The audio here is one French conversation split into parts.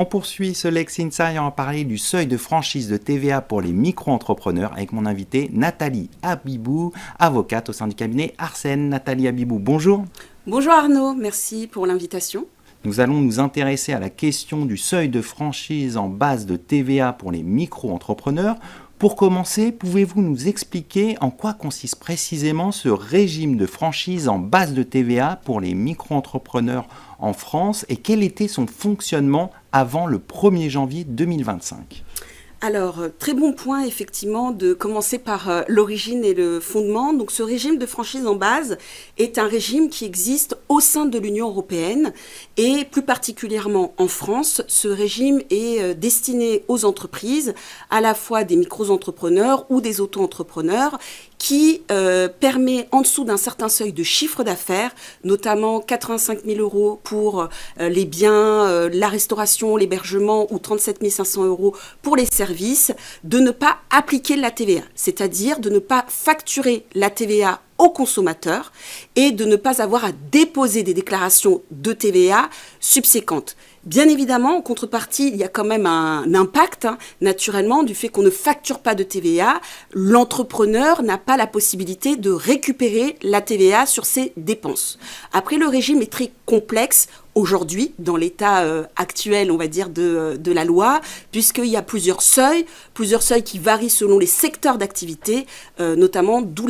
On poursuit ce Lex Insight en parler du seuil de franchise de TVA pour les micro-entrepreneurs avec mon invitée Nathalie Habibou, avocate au sein du cabinet Arsène. Nathalie Habibou, bonjour. Bonjour Arnaud, merci pour l'invitation. Nous allons nous intéresser à la question du seuil de franchise en base de TVA pour les micro-entrepreneurs. Pour commencer, pouvez-vous nous expliquer en quoi consiste précisément ce régime de franchise en base de TVA pour les micro-entrepreneurs en France et quel était son fonctionnement avant le 1er janvier 2025 ? Alors, très bon point effectivement de commencer par l'origine et le fondement. Donc ce régime de franchise en base est un régime qui existe au sein de l'Union européenne et plus particulièrement en France. Ce régime est destiné aux entreprises, à la fois des micro-entrepreneurs ou des auto-entrepreneurs, qui permet en dessous d'un certain seuil de chiffre d'affaires, notamment 85 000 euros pour les biens, la restauration, l'hébergement ou 37 500 euros pour les services, de ne pas appliquer la TVA, c'est-à-dire de ne pas facturer la TVA aux consommateurs et de ne pas avoir à déposer des déclarations de TVA subséquentes. Bien évidemment, en contrepartie, il y a quand même un impact, naturellement, du fait qu'on ne facture pas de TVA. L'entrepreneur n'a pas la possibilité de récupérer la TVA sur ses dépenses. Après, le régime est très complexe aujourd'hui, dans l'état actuel, on va dire, de la loi, puisqu'il y a plusieurs seuils qui varient selon les secteurs d'activité, notamment d'où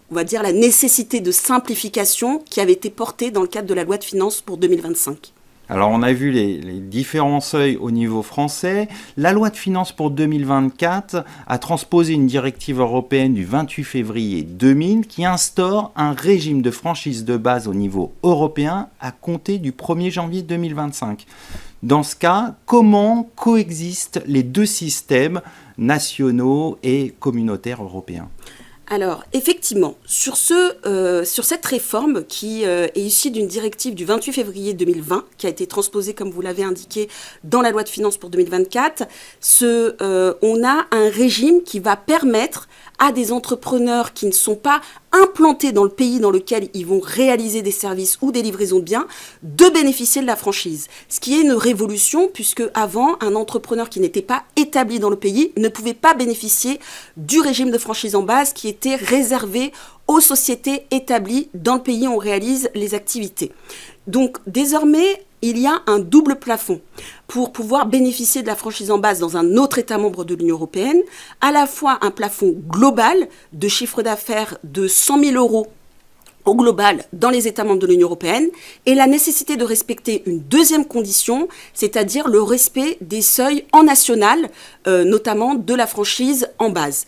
on va dire la nécessité de simplification qui avait été portée dans le cadre de la loi de finances pour 2025. Alors on a vu les différents seuils au niveau français. La loi de finances pour 2024 a transposé une directive européenne du 28 février 2000 qui instaure un régime de franchise de base au niveau européen à compter du 1er janvier 2025. Dans ce cas, comment coexistent les deux systèmes nationaux et communautaires européens ? Alors, effectivement, sur cette réforme qui est issue d'une directive du 28 février 2020, qui a été transposée, comme vous l'avez indiqué, dans la loi de finances pour 2024, on a un régime qui va permettre à des entrepreneurs qui ne sont pas implantés dans le pays dans lequel ils vont réaliser des services ou des livraisons de biens, de bénéficier de la franchise. Ce qui est une révolution, puisque avant, un entrepreneur qui n'était pas établi dans le pays ne pouvait pas bénéficier du régime de franchise en base qui était réservé aux sociétés établies dans le pays où on réalise les activités. Donc, désormais, il y a un double plafond pour pouvoir bénéficier de la franchise en base dans un autre État membre de l'Union européenne, à la fois un plafond global de chiffre d'affaires de 100 000 euros au global dans les États membres de l'Union européenne et la nécessité de respecter une deuxième condition, c'est-à-dire le respect des seuils en national, notamment de la franchise en base.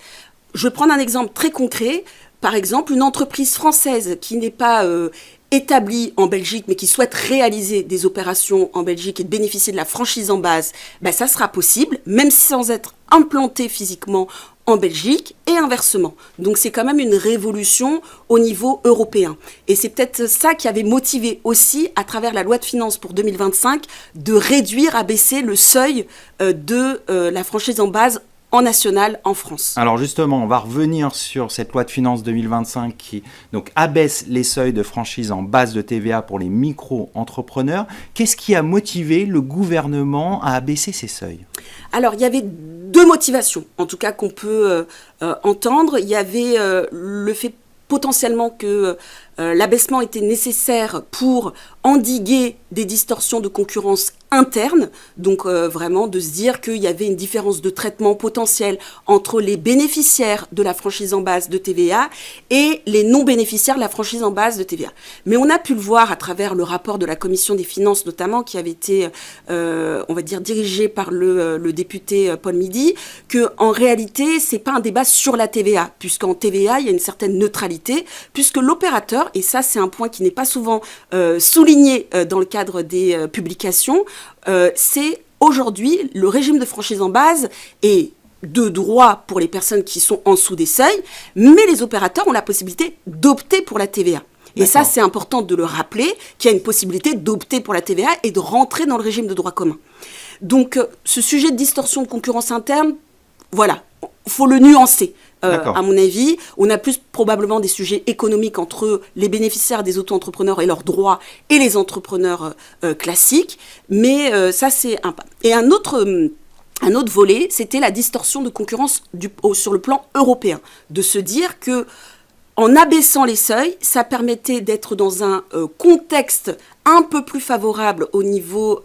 Je vais prendre un exemple très concret. Par exemple, une entreprise française qui n'est pas établie en Belgique, mais qui souhaite réaliser des opérations en Belgique et de bénéficier de la franchise en base, ça sera possible, même sans être implanté physiquement en Belgique et inversement. Donc c'est quand même une révolution au niveau européen. Et c'est peut-être ça qui avait motivé aussi, à travers la loi de finances pour 2025, de réduire, abaisser le seuil de la franchise en base en national en France. Alors justement, on va revenir sur cette loi de finances 2025 qui donc abaisse les seuils de franchise en base de TVA pour les micro-entrepreneurs. Qu'est-ce qui a motivé le gouvernement à abaisser ces seuils ? Alors, il y avait deux motivations, en tout cas qu'on peut entendre. Il y avait le fait potentiellement que l'abaissement était nécessaire pour endiguer des distorsions de concurrence interne, donc vraiment de se dire qu'il y avait une différence de traitement potentiel entre les bénéficiaires de la franchise en base de TVA et les non-bénéficiaires de la franchise en base de TVA. Mais on a pu le voir à travers le rapport de la Commission des finances notamment, qui avait été, on va dire, dirigé par le député Paul Midi, qu'en réalité, c'est pas un débat sur la TVA, puisqu'en TVA, il y a une certaine neutralité, puisque l'opérateur, et ça c'est un point qui n'est pas souvent souligné dans le cadre des publications, c'est aujourd'hui le régime de franchise en base est de droit pour les personnes qui sont en dessous des seuils, mais les opérateurs ont la possibilité d'opter pour la TVA. Et ça, c'est important de le rappeler, qu'il y a une possibilité d'opter pour la TVA et de rentrer dans le régime de droit commun. Donc, ce sujet de distorsion de concurrence interne, voilà, faut le nuancer. D'accord. À mon avis, on a plus probablement des sujets économiques entre les bénéficiaires des auto-entrepreneurs et leurs droits et les entrepreneurs classiques, mais ça c'est un pas. Et un autre volet, c'était la distorsion de concurrence sur le plan européen, de se dire que en abaissant les seuils, ça permettait d'être dans un contexte un peu plus favorable au niveau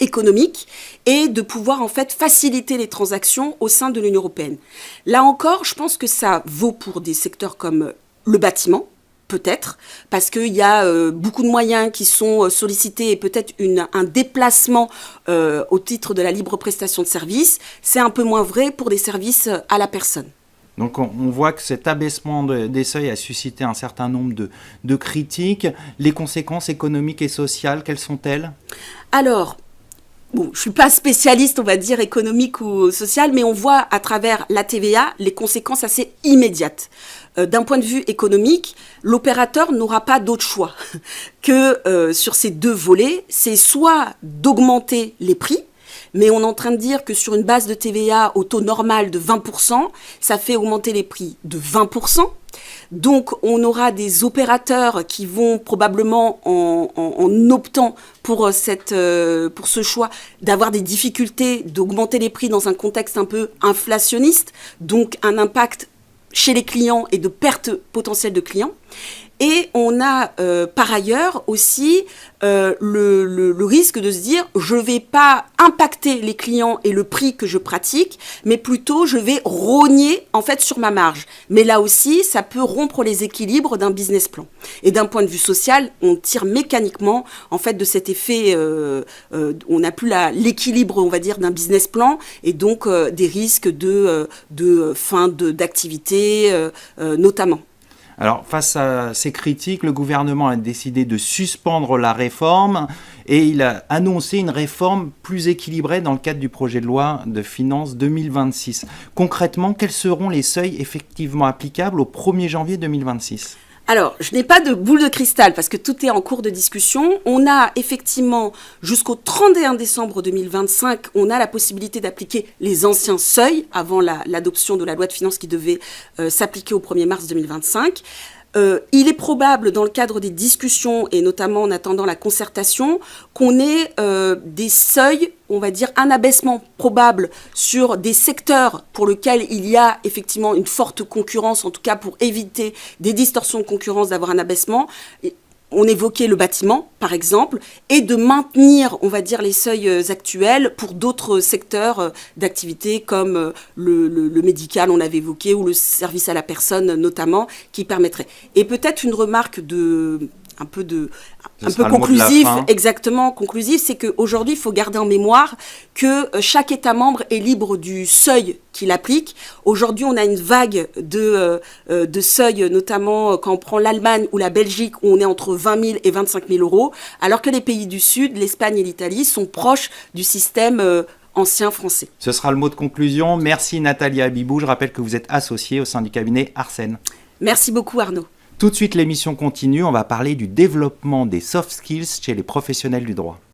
économique et de pouvoir en fait faciliter les transactions au sein de l'Union européenne. Là encore, je pense que ça vaut pour des secteurs comme le bâtiment, peut-être, parce qu'il y a beaucoup de moyens qui sont sollicités et peut-être un déplacement au titre de la libre prestation de services. C'est un peu moins vrai pour des services à la personne. Donc on voit que cet abaissement des seuils a suscité un certain nombre de critiques. Les conséquences économiques et sociales, quelles sont-elles ? Alors, bon, je ne suis pas spécialiste, on va dire, économique ou sociale, mais on voit à travers la TVA les conséquences assez immédiates. D'un point de vue économique, l'opérateur n'aura pas d'autre choix que sur ces deux volets, c'est soit d'augmenter les prix, mais on est en train de dire que sur une base de TVA au taux normal de 20%, ça fait augmenter les prix de 20%. Donc, on aura des opérateurs qui vont probablement, en optant pour ce choix, d'avoir des difficultés d'augmenter les prix dans un contexte un peu inflationniste, donc un impact chez les clients et de perte potentielle de clients. Et on a par ailleurs aussi le risque de se dire je ne vais pas impacter les clients et le prix que je pratique, mais plutôt je vais rogner en fait sur ma marge. Mais là aussi, ça peut rompre les équilibres d'un business plan. Et d'un point de vue social, on tire mécaniquement en fait de cet effet, on n'a plus l'équilibre, on va dire, d'un business plan et donc des risques de fin d'activité notamment. Alors, face à ces critiques, le gouvernement a décidé de suspendre la réforme et il a annoncé une réforme plus équilibrée dans le cadre du projet de loi de finances 2026. Concrètement, quels seront les seuils effectivement applicables au 1er janvier 2026 ? Alors, je n'ai pas de boule de cristal parce que tout est en cours de discussion. On a effectivement, jusqu'au 31 décembre 2025, on a la possibilité d'appliquer les anciens seuils avant l'adoption de la loi de finances qui devait s'appliquer au 1er mars 2025. Il est probable, dans le cadre des discussions, et notamment en attendant la concertation, qu'on ait des seuils, on va dire un abaissement probable sur des secteurs pour lesquels il y a effectivement une forte concurrence, en tout cas pour éviter des distorsions de concurrence, d'avoir un abaissement. On évoquait le bâtiment, par exemple, et de maintenir, on va dire, les seuils actuels pour d'autres secteurs d'activité comme le médical, on l'avait évoqué, ou le service à la personne notamment, qui permettrait. Et peut-être une remarque un peu conclusive, exactement conclusive, c'est qu'aujourd'hui, il faut garder en mémoire que chaque État membre est libre du seuil qu'il applique. Aujourd'hui, on a une vague de seuils, notamment quand on prend l'Allemagne ou la Belgique, où on est entre 20 000 et 25 000 euros, alors que les pays du Sud, l'Espagne et l'Italie, sont proches du système ancien français. Ce sera le mot de conclusion. Merci Nathalie Abibou. Je rappelle que vous êtes associée au sein du cabinet Arsène. Merci beaucoup Arnaud. Tout de suite, l'émission continue. On va parler du développement des soft skills chez les professionnels du droit.